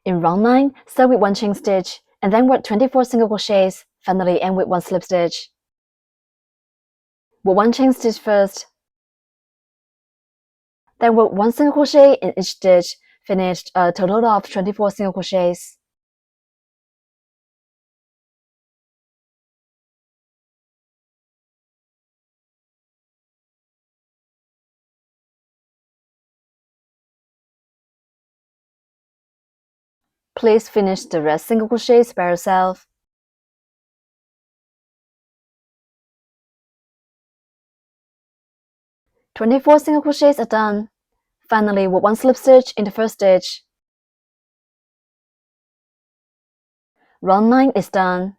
In round 9, start with 1 chain stitch, and then work 24 single crochets, finally end with 1 slip stitch. Work 1 chain stitch first, then work 1 single crochet in each stitch, finished a total of 24 single crochets. Please finish the rest single crochets by yourself. "24 single crochets are done. Finally, work 1 slip stitch in the first stitch. Round 9 is done.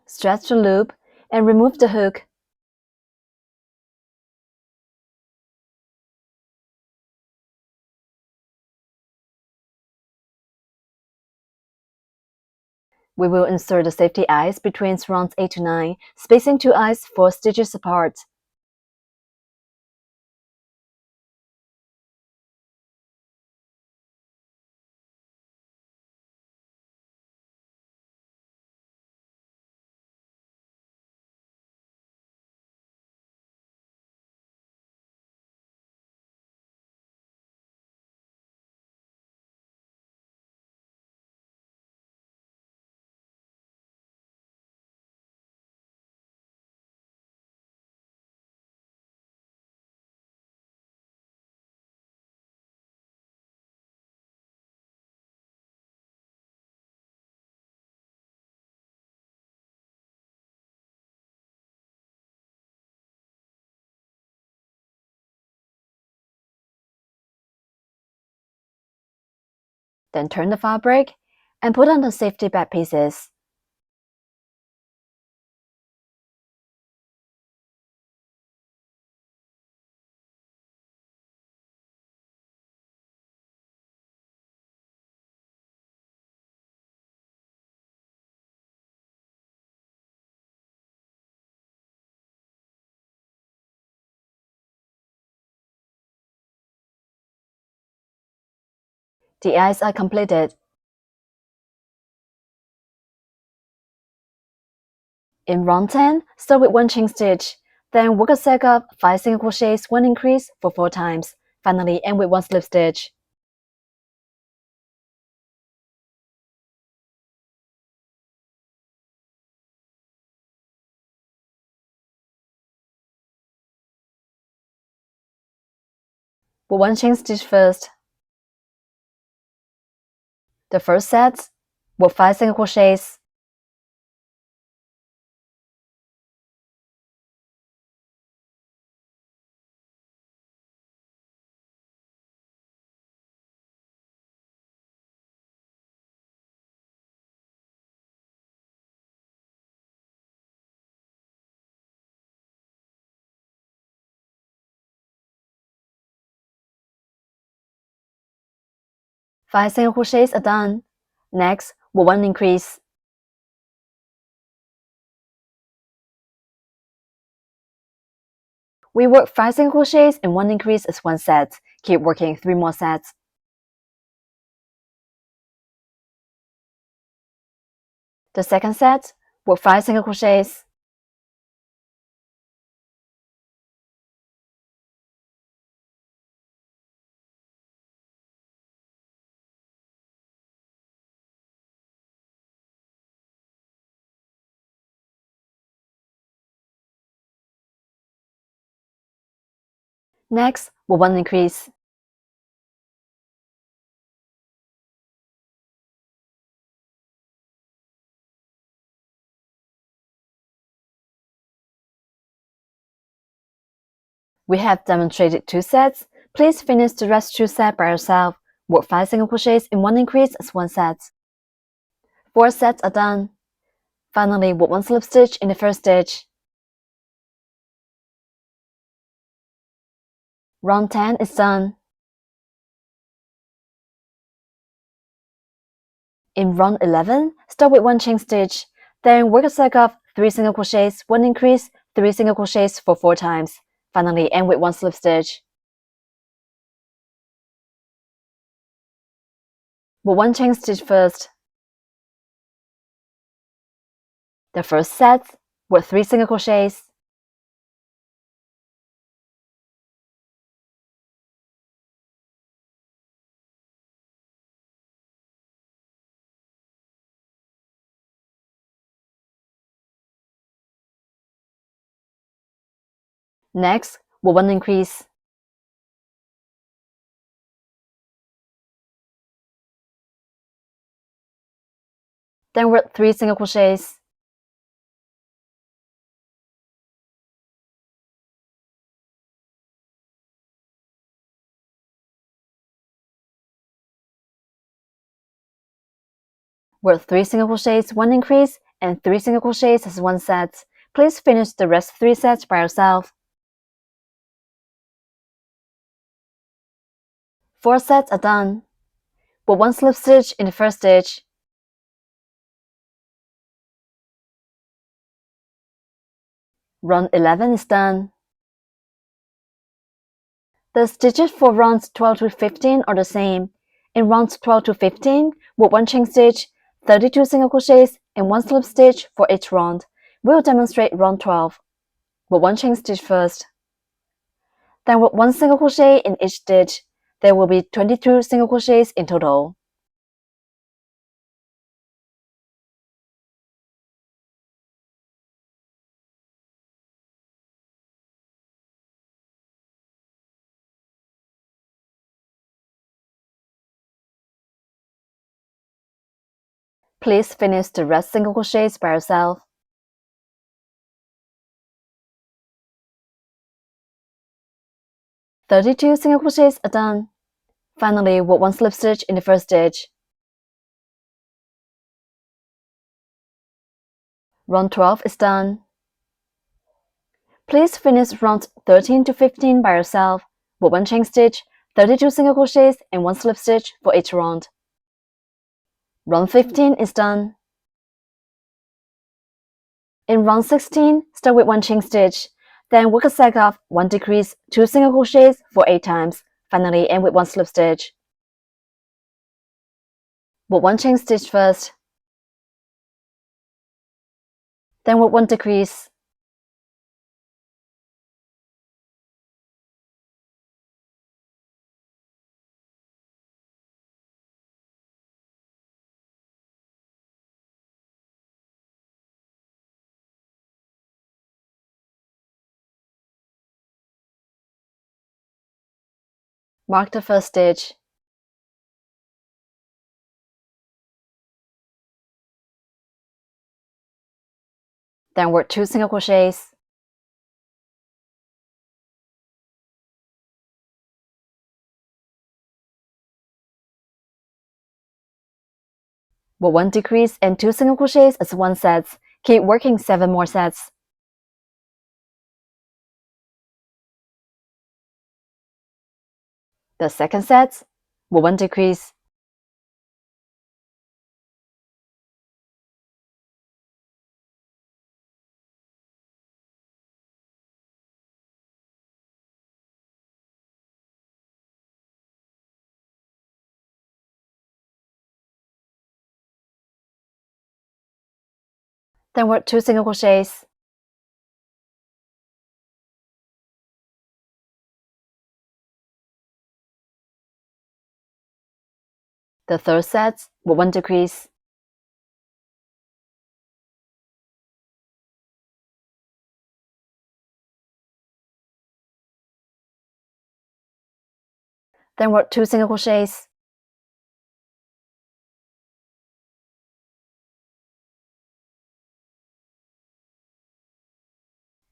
Stretch the loop and remove the hook. We will insert the safety eyes between rounds 8 to 9, spacing 2 eyes 4 stitches apart. Then turn the fabric and put on the safety back pieces. The eyes are completed. In round 10, start with 1 chain stitch, then work a set of 5 single crochets, 1 increase for 4 times. Finally, end with 1 slip stitch. Work 1 chain stitch first. The first set, work 5 single crochets. Five single crochets are done. Next, work 1 increase. We work 5 single crochets and 1 increase as 1 set. Keep working 3 more sets. The second set, work 5 single crochets. Next, work 1 increase. We have demonstrated 2 sets. Please finish the rest 2 sets by yourself. Work 5 single crochets in 1 increase as 1 set. 4 sets are done. Finally, work 1 slip stitch in the first stitch. Round 10 is done. In round 11, start with 1 chain stitch, then work a set of 3 single crochets, 1 increase, 3 single crochets for 4 times. Finally, end with 1 slip stitch. Work 1 chain stitch first. The first set, work 3 single crochets. Next, work 1 increase. Then work 3 single crochets. Work 3 single crochets, 1 increase, and 3 single crochets as 1 set. Please finish the rest 3 sets by yourself. 4 sets are done. Work 1 slip stitch in the first stitch. Round 11 is done. The stitches for rounds 12 to 15 are the same. In rounds 12 to 15, work 1 chain stitch, 32 single crochets, and 1 slip stitch for each round. We'll demonstrate round 12. Work 1 chain stitch first. Then work 1 single crochet in each stitch. There will be 22 single crochets in total. Please finish the rest single crochets by yourself. "32 single crochets are done. Finally, work 1 slip stitch in the first stitch. Round 12 is done. Please finish rounds 13 to 15 by yourself. Work 1 chain stitch, 32 single crochets, and 1 slip stitch for each round. Round 15 is done. In round 16, start with 1 chain stitch, then work a cycle of 1 decrease, 2 single crochets for 8 times. Finally, end with 1 slip stitch. Work 1 chain stitch first, then work 1 decrease. Mark the first stitch. Then work 2 single crochets. Work 1 decrease and 2 single crochets as 1 set. Keep working 7 more sets. The second set, work 1 decrease. Then work 2 single crochets. The third set, work 1 decrease. Then work 2 single crochets.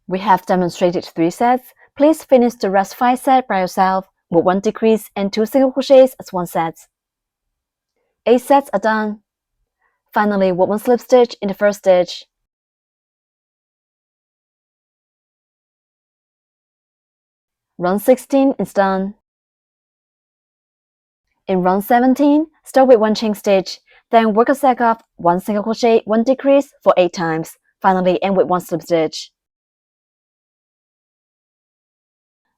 We have demonstrated 3 sets. Please finish the rest 5 sets by yourself. Work 1 decrease and 2 single crochets as 1 set. 8 sets are done. Finally, work 1 slip stitch in the first stitch. Round 16 is done. In round 17, start with 1 chain stitch, then work a cycle of 1 single crochet, 1 decrease for 8 times. Finally, end with 1 slip stitch.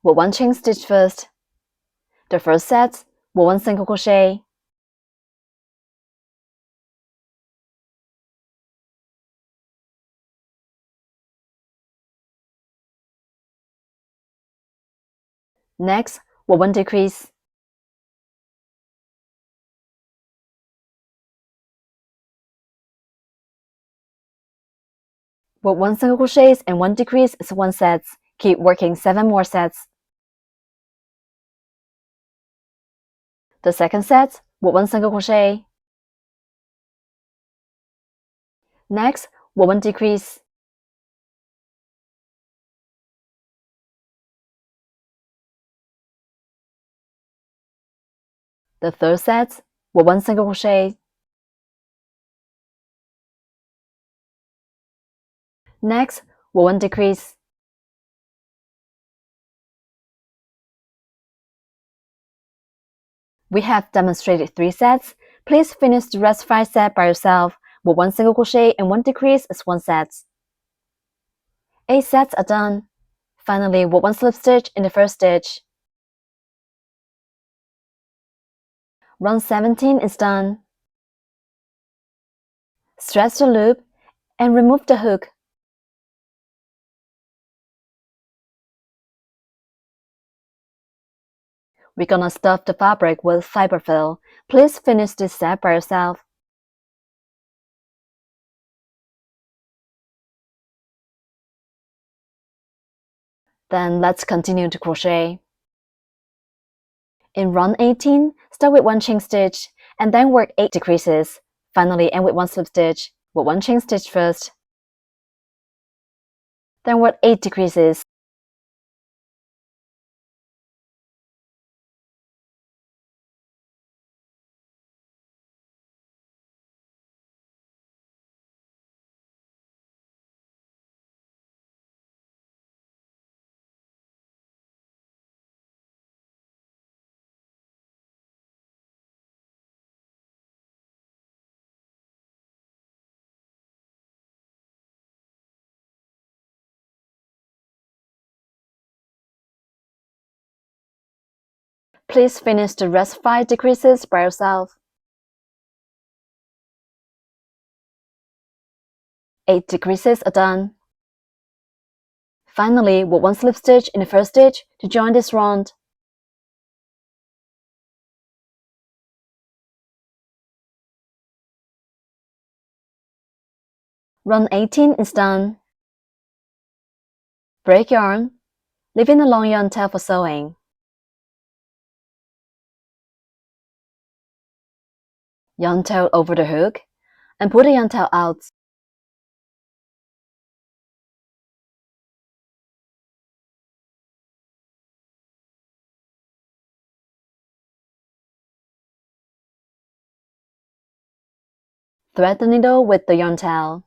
Work 1 chain stitch first. The first set, work 1 single crochet. Next, work 1 decrease. Work 1 single crochet and 1 decrease is 1 set. Keep working 7 more sets. The second set, work 1 single crochet. Next, work 1 decrease. The third set, work 1 single crochet. Next, work 1 decrease. We have demonstrated 3 sets. Please finish the rest 5 sets by yourself. Work 1 single crochet and 1 decrease is 1 set. 8 sets are done. Finally, work 1 slip stitch in the first stitch. Round 17 is done. Stretch the loop and remove the hook. We're gonna stuff the fabric with fiber fill. Please finish this step by yourself. Then let's continue to crochet. In round 18, start with 1 chain stitch and then work 8 decreases. Finally, end with 1 slip stitch. Work 1 chain stitch first. Then work 8 decreases. Please finish the rest 5 decreases by yourself. 8 decreases are done. Finally, work 1 slip stitch in the first stitch to join this round. Round 18 is done. Break yarn, leaving a long yarn tail for sewing. Yarn tail over the hook and pull the yarn tail out. Thread the needle with the yarn tail.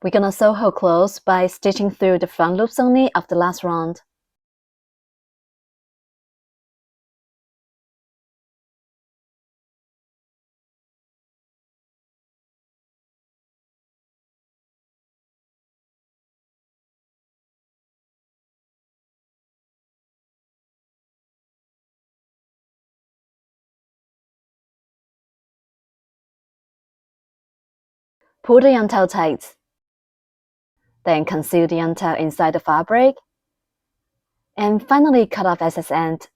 We're gonna sew her clothes by stitching through the front loops only of the last round. Pull the yarn tail tight. Then conceal the yarn tail inside the fabric. And finally cut off excess end.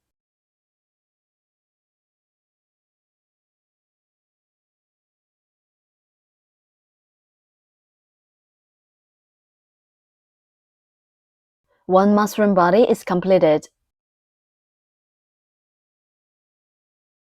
One muslin body is completed.